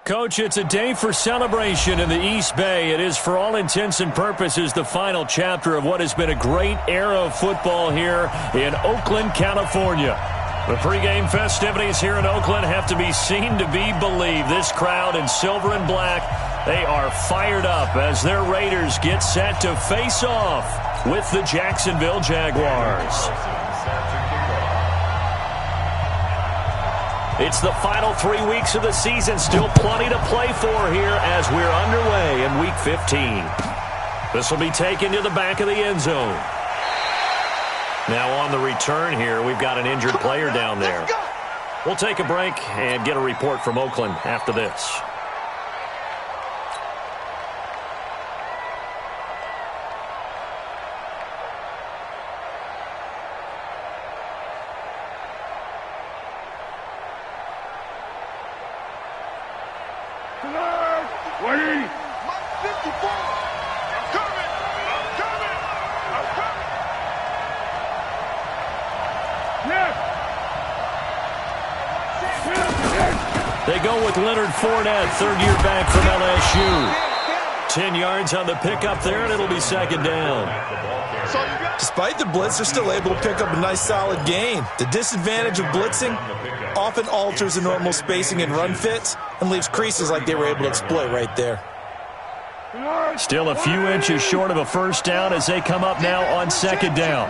Coach, it's a day for celebration in the East Bay. It is, for all intents and purposes, the final chapter of what has been a great era of football here in Oakland, California. The pregame festivities here in Oakland have to be seen to be believed. This crowd in silver and black, they are fired up as their Raiders get set to face off with the Jacksonville Jaguars. It's the final 3 weeks of the season. Still plenty to play for here as we're underway in Week 15. This will be taken to the back of the end zone. Now on the return here, we've got an injured player down there. We'll take a break and get a report from Oakland after this. They go with Leonard Fournette, third-year back from LSU. 10 yards on the pickup there, and it'll be second down. Despite the blitz, they're still able to pick up a nice, solid gain. The disadvantage of blitzing often alters the normal spacing and run fits and leaves creases like they were able to exploit right there. Still a few inches short of a first down as they come up now on second down.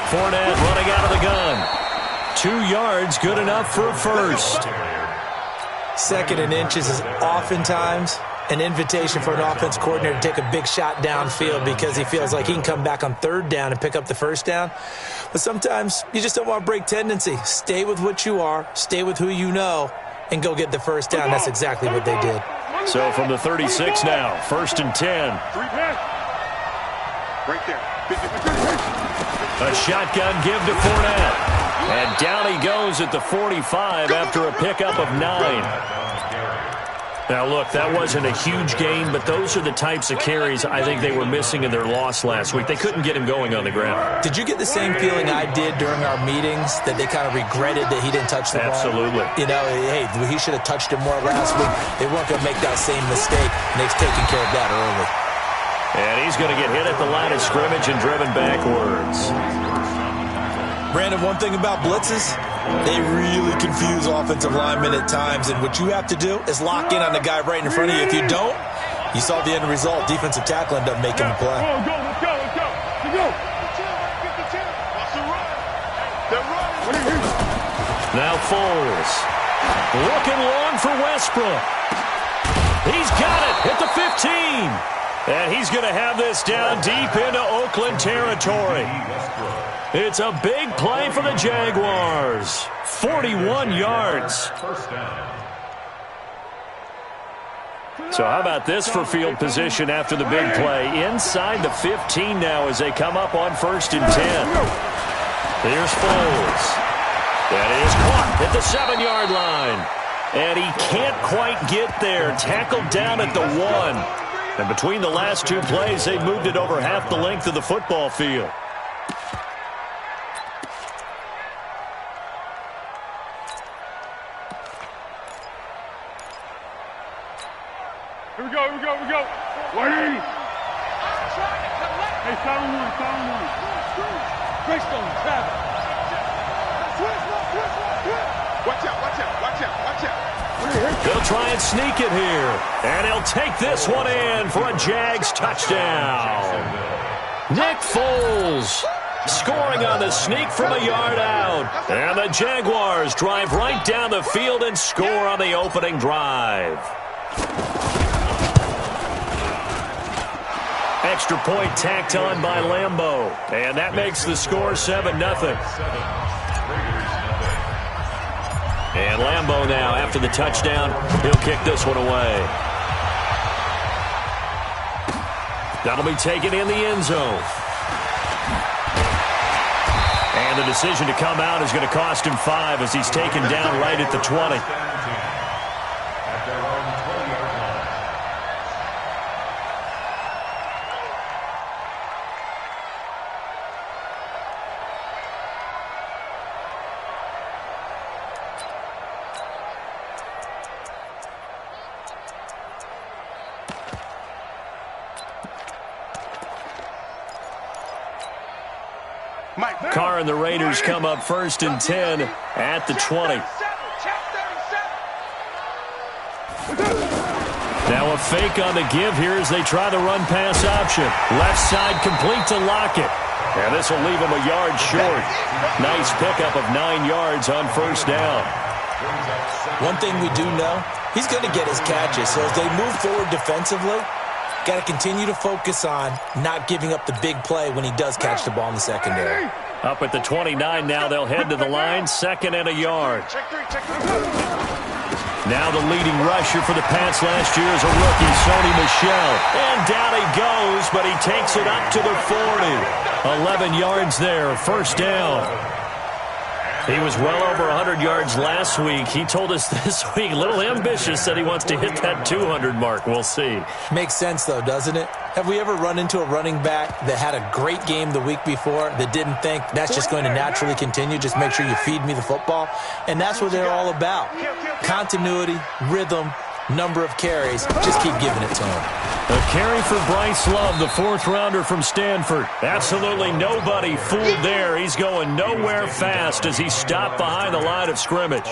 Fournette running out of the gun. 2 yards, good enough for a first. Second and inches is oftentimes an invitation for an offense coordinator to take a big shot downfield because he feels like he can come back on third down and pick up the first down. But sometimes you just don't want to break tendency. Stay with what you are, stay with who you know, and go get the first down. That's exactly what they did. So from the 36 now, first and 10. Right there. A shotgun give to Fournette. And down he goes at the 45 after a pickup of 9. Now, look, that wasn't a huge gain, but those are the types of carries I think they were missing in their loss last week. They couldn't get him going on the ground. Did you get the same feeling I did during our meetings, that they kind of regretted that he didn't touch the ball? Absolutely. You know, hey, he should have touched it more last week. They weren't going to make that same mistake, and they've taken care of that early. And he's going to get hit at the line of scrimmage and driven backwards. Brandon, one thing about blitzes, they really confuse offensive linemen at times, and what you have to do is lock in on the guy right in front of you. If you don't, you saw the end result. Defensive tackle ended up making the play. Let's go. Now Foles. Looking long for Westbrook. He's got it at the 15. And he's going to have this down deep into Oakland territory. It's a big play for the Jaguars. 41 yards. So how about this for field position after the big play? Inside the 15 now as they come up on first and 10. Here's Foles. That is caught at the 7-yard line. And he can't quite get there. Tackled down at the 1. And between the last two plays, they moved it over half the length of the football field. Here we go. Wait! Hey, sound one. Greystone, Travis. Watch out. They'll try and sneak it here. And he'll take this one in for a Jags touchdown. Nick Foles scoring on the sneak from a yard out. And the Jaguars drive right down the field and score on the opening drive. Extra point tacked on by Lambeau. And that makes the score 7-0. And Lambeau now, after the touchdown, he'll kick this one away. That'll be taken in the end zone. And the decision to come out is going to cost him 5 as he's taken down right at the 20. Carr and the Raiders come up 1st and 10 at the 20. Now a fake on the give here as they try the run-pass option. Left side complete to Lockett. And this will leave him a yard short. Nice pickup of 9 yards on 1st down. One thing we do know, he's going to get his catches. So as they move forward defensively, got to continue to focus on not giving up the big play when he does catch the ball in the secondary. Up at the 29 now, they'll head to the line, 2nd and a yard. Now the leading rusher for the Pats last year is a rookie, Sony Michel. And down he goes, but he takes it up to the 40. 11 yards there, 1st down. He was well over 100 yards last week. He told us this week, a little ambitious, said he wants to hit that 200 mark. We'll see. Makes sense, though, doesn't it? Have we ever run into a running back that had a great game the week before that didn't think that's just going to naturally continue? Just make sure you feed me the football. And that's what they're all about. Continuity, rhythm, number of carries. Just keep giving it to him. A carry for Bryce Love, the 4th-rounder from Stanford. Absolutely nobody fooled there. He's going nowhere fast as he stopped behind the line of scrimmage.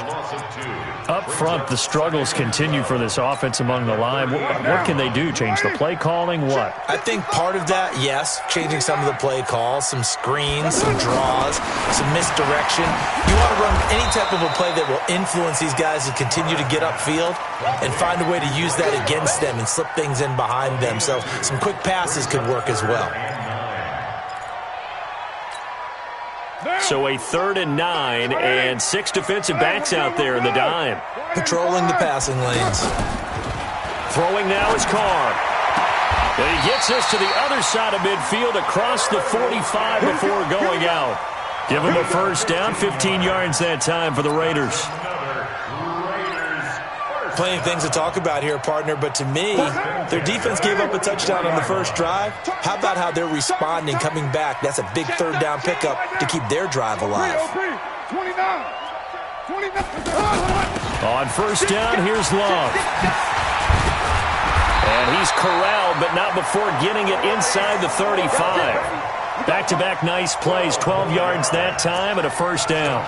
Up front, the struggles continue for this offense among the line. What can they do? Change the play calling? What? I think part of that, yes, changing some of the play calls, some screens, some draws, some misdirection. You want to run any type of a play that will influence these guys to continue to get upfield and find a way to use that against them and slip things in behind them. So some quick passes could work as well. So a 3rd and 9 and 6 defensive backs out there in the dime. Patrolling the passing lanes. Throwing now is Carr. And he gets us to the other side of midfield across the 45 before going out. Give him a 1st down, 15 yards that time for the Raiders. Plenty of things to talk about here, partner, but to me, their defense gave up a touchdown on the first drive. How about how they're responding, coming back? That's a big 3rd down pickup to keep their drive alive. On 1st down, here's Love. And he's corralled, but not before getting it inside the 35. Back-to-back nice plays, 12 yards that time and a 1st down.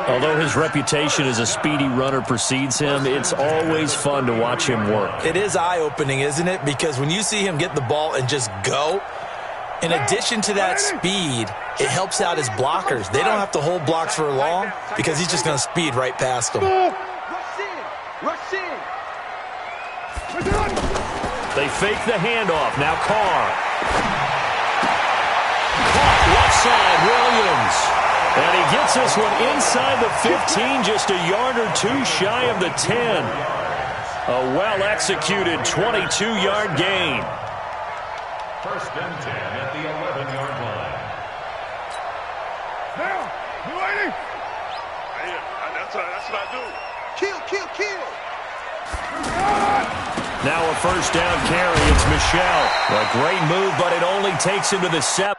Although his reputation as a speedy runner precedes him, it's always fun to watch him work. It is eye-opening, isn't it? Because when you see him get the ball and just go, in addition to that speed, it helps out his blockers. They don't have to hold blocks for long because he's just going to speed right past them. They fake the handoff. Now Carr. Caught left side, Williams. And he gets this one inside the 15, just a yard or 2 shy of the 10. A well-executed 22-yard gain. 1st and 10 at the 11-yard line. Now, you lady. That's what I do. Kill. Now a 1st down carry. It's Michel. A great move, but it only takes him to the 7.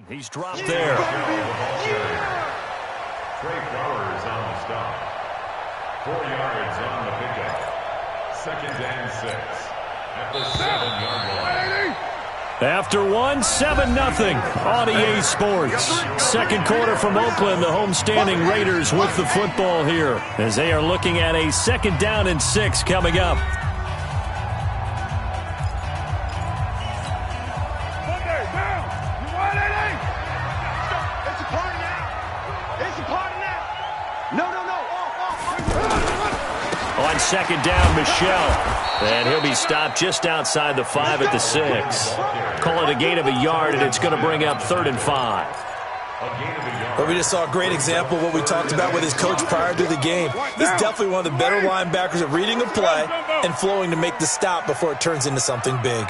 He's dropped there. Trey Flowers on the stop. 4 yards on the pickup. 2nd and 6 at the 7-yard line. After 7-0 on EA Sports. Second quarter from Oakland, the homestanding Raiders with the football here as they are looking at a 2nd down and 6 coming up. On 2nd down, Michelle. And he'll be stopped just outside the 5 at the 6. Call it a gain of a yard, and it's going to bring up 3rd and 5. But we just saw a great example of what we talked about with his coach prior to the game. He's definitely one of the better linebackers at reading a play and flowing to make the stop before it turns into something big.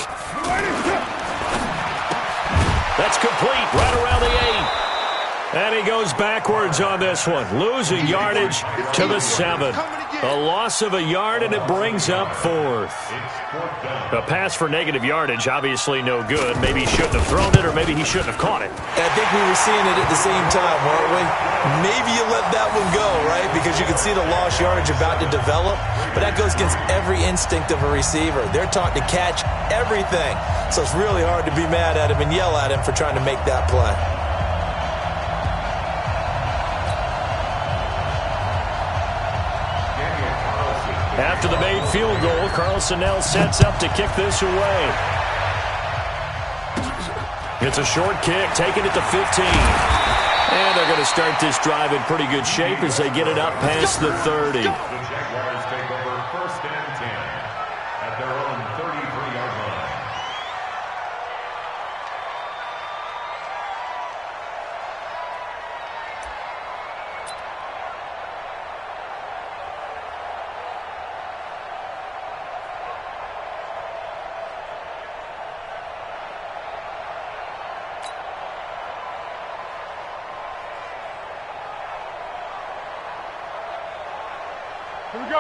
That's complete right around the 8. And he goes backwards on this one, losing yardage to the 7. A loss of a yard, and it brings up 4th. A pass for negative yardage, obviously no good. Maybe he shouldn't have thrown it, or maybe he shouldn't have caught it. And I think we were seeing it at the same time, weren't we? Maybe you let that one go, right? Because you can see the lost yardage about to develop. But that goes against every instinct of a receiver. They're taught to catch everything. So it's really hard to be mad at him and yell at him for trying to make that play. After the made field goal, Carlson now sets up to kick this away. It's a short kick, taking it to 15. And they're going to start this drive in pretty good shape as they get it up past the 30. The Jaguars take over 1st and 10 at their own 33-yard line.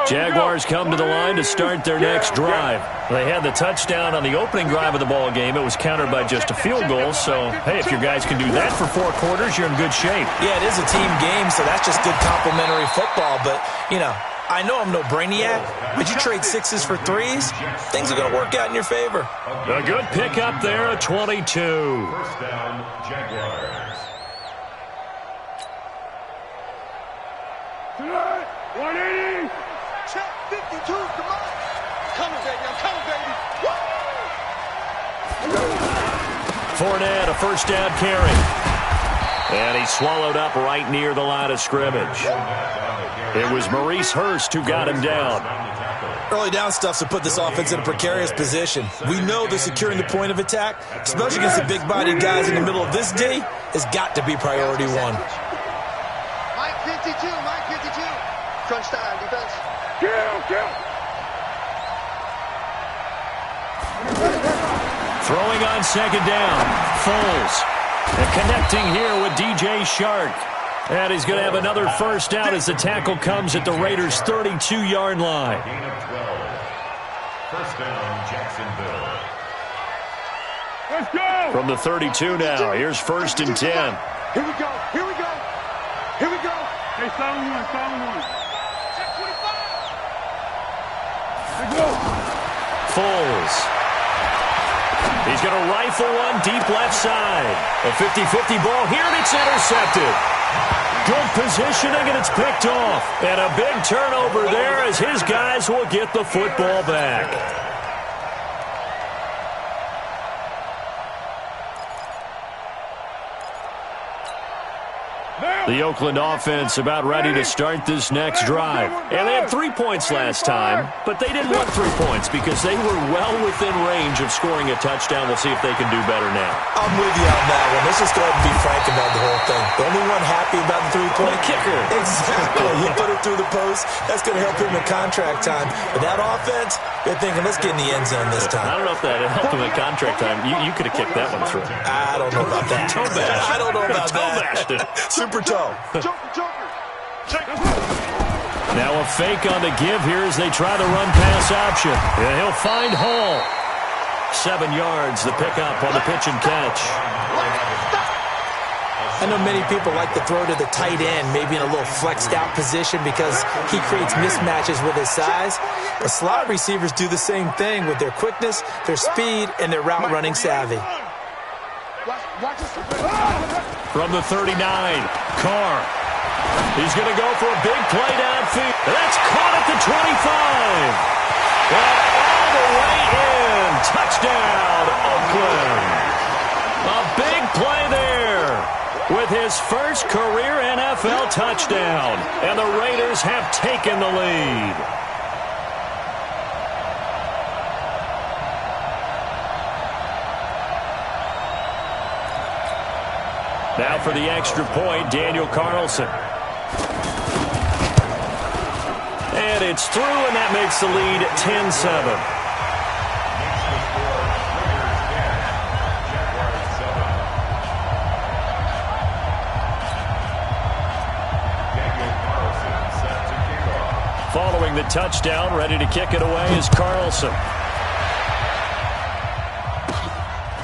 Jaguars come to the line to start their next drive. They had the touchdown on the opening drive of the ball game. It was countered by just a field goal. So, hey, if your guys can do that for 4 quarters, you're in good shape. Yeah, it is a team game, so that's just good complimentary football. But, you know, I know I'm no brainiac, but you trade 6s for 3s, things are going to work out in your favor. A good pickup there at 22. 1st down, Jaguars. 180. Check 52. Come on. Coming, baby. I'm coming, baby. Woo! Fournette, a 1st down carry. And he swallowed up right near the line of scrimmage. It was Maurice Hurst who got him down. Early down stuff to put this offense in a precarious position. We know that securing the point of attack, especially against the big-bodied guys in the middle of this D, has got to be priority 1. Mike 52. Mike 52. Crunch time, defense. Kill. Throwing on 2nd down, Foles. And connecting here with DJ Shark. And he's going to have another 1st down as the tackle comes at the Raiders' 32-yard line. Gain of 12. 1st down, Jacksonville. Let's go. From the 32 now, here's 1st and 10. Here we go. Hey, solid one. Check 25. Let's go. Foles. He's going to rifle one deep left side. A 50-50 ball here, and it's intercepted. Good positioning, and it's picked off. And a big turnover there as his guys will get the football back. The Oakland offense about ready to start this next drive. And they had 3 points last time, but they didn't want 3 points because they were well within range of scoring a touchdown. We'll see if they can do better now. I'm with you on that one. Let's just go ahead and be frank about the whole thing. The only one happy about the 3-point kicker. Exactly. He put it through the post. That's going to help him in contract time. But that offense, they're thinking, let's get in the end zone this time. I don't know if that helped him in contract time. You could have kicked that one through. I don't know about that. I don't know about that. Super toe. Joker. Check. Now a fake on the give here as they try the run-pass option. And he'll find Hall. 7 yards, the pickup on the pitch and catch. I know many people like to throw to the tight end, maybe in a little flexed out position because he creates mismatches with his size. But slot receivers do the same thing with their quickness, their speed, and their route running savvy. From the 39, Carr. He's going to go for a big play downfield. That's caught at the 25. And all the way in. Touchdown, Oakland. A big play there with his first career NFL touchdown. And the Raiders have taken the lead. Now for the extra point, Daniel Carlson. And it's through, and that makes the lead 10-7. Following the touchdown, ready to kick it away is Carlson.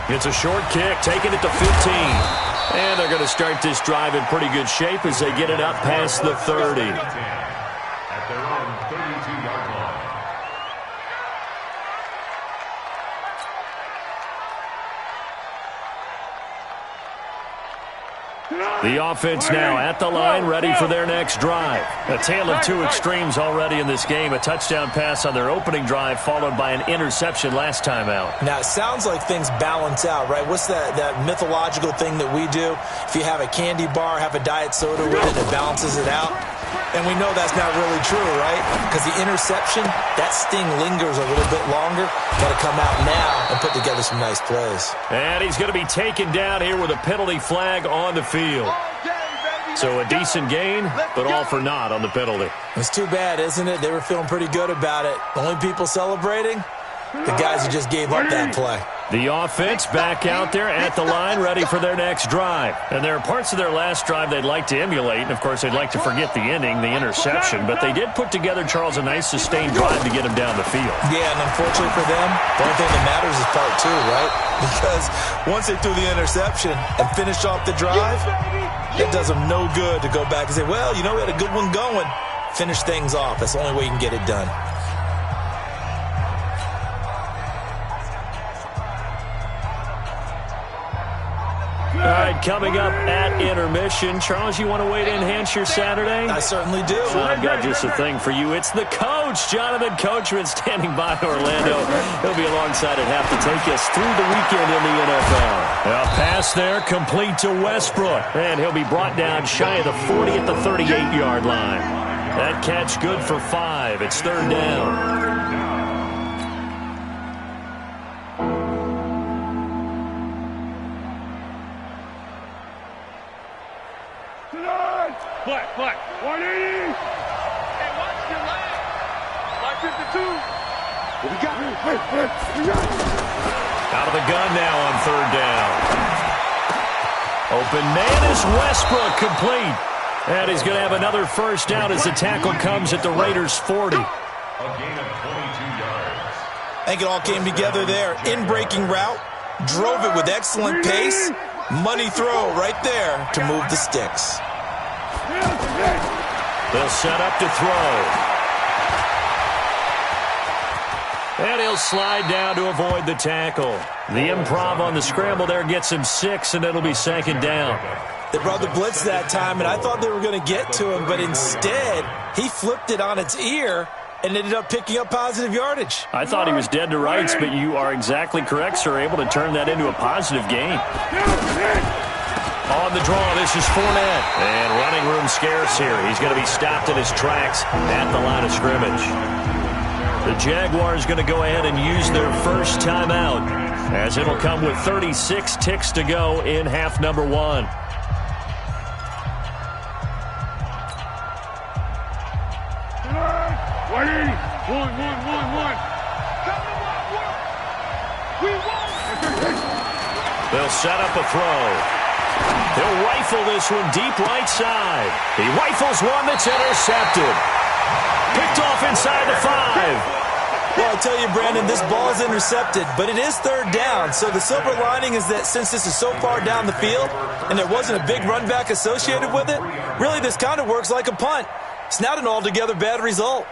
It's a short kick, taking it to 15. And they're going to start this drive in pretty good shape as they get it up past the 30. At their own 32-yard line. The offense now at the line, ready for their next drive. A tale of two extremes already in this game. A touchdown pass on their opening drive, followed by an interception last time out. Now, it sounds like things balance out, right? What's that mythological thing that we do? If you have a candy bar, have a diet soda with it, it balances it out. And we know that's not really true, right? Because the interception, that sting lingers a little bit longer. Got to come out now and put together some nice plays. And he's going to be taken down here with a penalty flag on the field. So a decent gain, but all for naught on the penalty. It's too bad, isn't it? They were feeling pretty good about it. The only people celebrating, the guys who just gave up that play. The offense back out there at the line, ready for their next drive. And there are parts of their last drive they'd like to emulate. And, of course, they'd like to forget the ending, the interception. But they did put together, Charles, a nice sustained drive to get him down the field. Yeah, and unfortunately for them, the only thing that matters is part two, right? Because once they threw the interception and finished off the drive, it does them no good to go back and say, well, you know, we had a good one going. Finish things off. That's the only way you can get it done. All right, coming up at intermission. Charles, you want to wait to enhance your Saturday? I certainly do. Well, I've got just a thing for you. It's the coach, Jonathan Coachman, standing by Orlando. He'll be alongside at half to take us through the weekend in the NFL. A pass there, complete to Westbrook. And he'll be brought down shy of the 40 at the 38-yard line. That catch good for 5. It's third down. Black, 180. Hey, watch your leg. Black 52. What we got? Out of the gun now on third down. Open man is Westbrook, complete. And he's going to have another first down as the tackle comes at the Raiders' 40. A gain of 22 yards. I think it all came together there. In-breaking route, drove it with excellent pace. Money throw right there to move the sticks. They'll set up to throw. And he'll slide down to avoid the tackle. The improv on the scramble there gets him 6, and it'll be second down. They brought the blitz that time, and I thought they were going to get to him, but instead, he flipped it on its ear and ended up picking up positive yardage. I thought he was dead to rights, but you are exactly correct, sir, able to turn that into a positive gain. On the draw, this is Fournette. And running room scarce here. He's going to be stopped in his tracks at the line of scrimmage. The Jaguars going to go ahead and use their first timeout, as it'll come with 36 ticks to go in half number 1. 180. 1. We won. They'll set up a throw. He'll rifle this one deep right side. He rifles one that's intercepted. Picked off inside the 5. Well, I'll tell you, Brandon, this ball's intercepted, but it is third down. So the silver lining is that since this is so far down the field and there wasn't a big run back associated with it, really this kind of works like a punt. It's not an altogether bad result.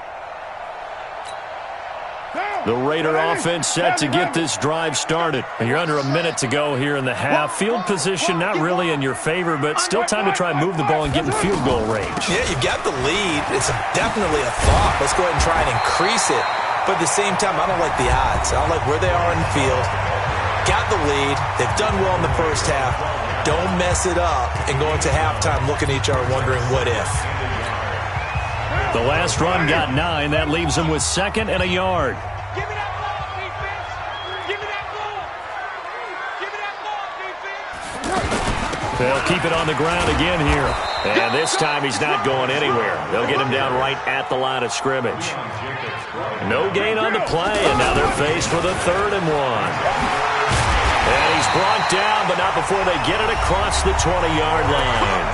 The Raider offense set to get this drive started. You're under a minute to go here in the half. Field position not really in your favor, but still time to try and move the ball and get in field goal range. Yeah, you got the lead. It's definitely a thought. Let's go ahead and try and increase it. But at the same time, I don't like the odds. I don't like where they are in the field. Got the lead. They've done well in the first half. Don't mess it up and go into halftime looking at each other wondering what if. The last run got 9. That leaves them with 2nd and a yard. Give me that ball, defense. Give me that ball. Give me that ball, defense. They'll keep it on the ground again here. And this time he's not going anywhere. They'll get him down right at the line of scrimmage. No gain on the play, and now they're faced with a 3rd and 1. And he's brought down, but not before they get it across the 20-yard line.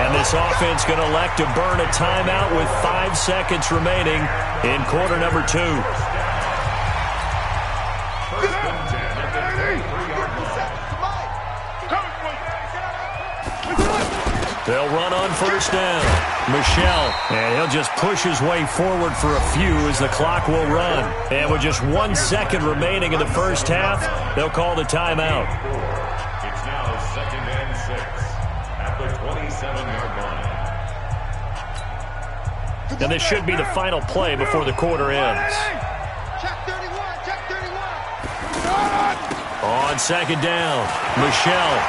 And this offense going to elect to burn a timeout with 5 seconds remaining in quarter number 2. They'll run on first down. Michelle, and he'll just push his way forward for a few as the clock will run. And with just 1 second remaining in the first half, they'll call the timeout. It's now 2nd and 6 at the 27-yard line. And this should be the final play before the quarter ends. Check 31, check 31. On second down, Michelle.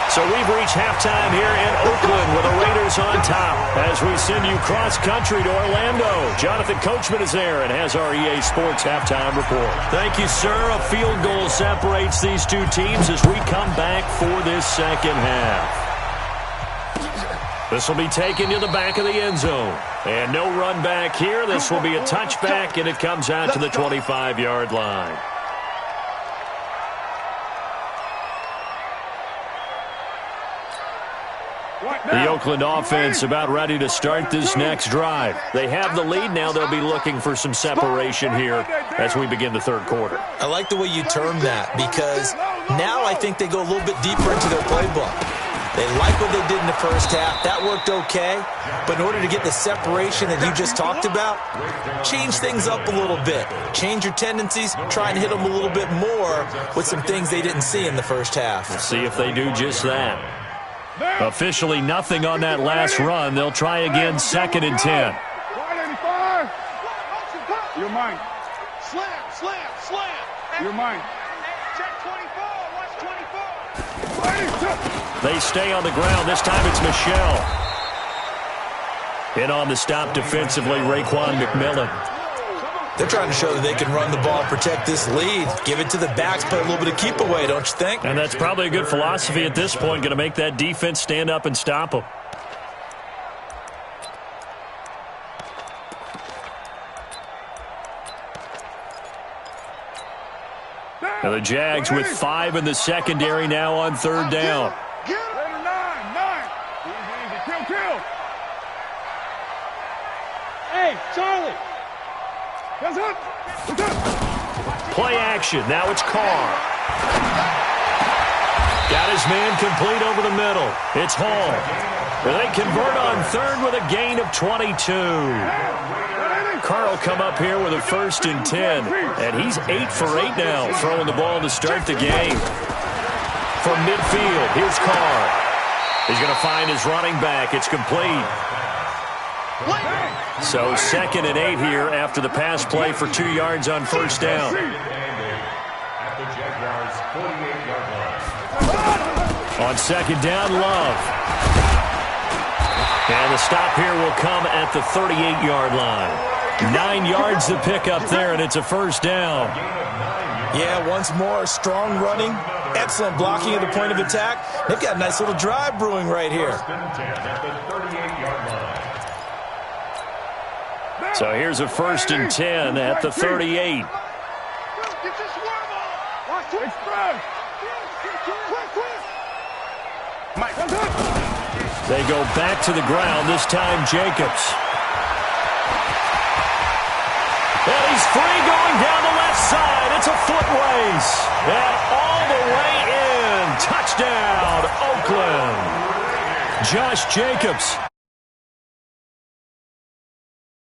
So we've reached halftime here in Oakland with the Raiders on top as we send you cross-country to Orlando. Jonathan Coachman is there and has our EA Sports halftime report. Thank you, sir. A field goal separates these two teams as we come back for this second half. This will be taken to the back of the end zone. And no run back here. This will be a touchback, and it comes out to the 25-yard line. The Oakland offense about ready to start this next drive. They have the lead now. They'll be looking for some separation here as we begin the third quarter. I like the way you term that because now I think they go a little bit deeper into their playbook. They like what they did in the first half. That worked okay. But in order to get the separation that you just talked about, change things up a little bit. Change your tendencies. Try and hit them a little bit more with some things they didn't see in the first half. We'll see if they do just that. Officially nothing on that last run. They'll try again, 2nd and 10. You're mine. Slam, slam, slam. You're mine. Check 24. Watch 24. They stay on the ground. This time it's Michelle. In on the stop defensively, Raekwon McMillan. They're trying to show that they can run the ball, protect this lead, give it to the backs, play a little bit of keep away, don't you think? And that's probably a good philosophy at this point, going to make that defense stand up and stop them. Now the Jags with 5 in the secondary now on third down. Get it. 9. Easy. Kill. Hey, Charlie. Play action. Now it's Carr. Got his man complete over the middle. It's Hall. They convert on third with a gain of 22. Carr will come up here with a 1st and 10. And he's 8 for 8 now, throwing the ball to start the game. From midfield, here's Carr. He's going to find his running back. It's complete. So 2nd and 8 here after the pass play for 2 yards on first down. On second down, Love. And the stop here will come at the 38-yard line. 9 yards to pick up there, and it's a first down. Yeah, once more, strong running, excellent blocking at the point of attack. They've got a nice little drive brewing right here. So here's a 1st and 10 at the 38. They go back to the ground, this time Jacobs. free going down the left side. It's a foot race. And all the way in. Touchdown, Oakland. Josh Jacobs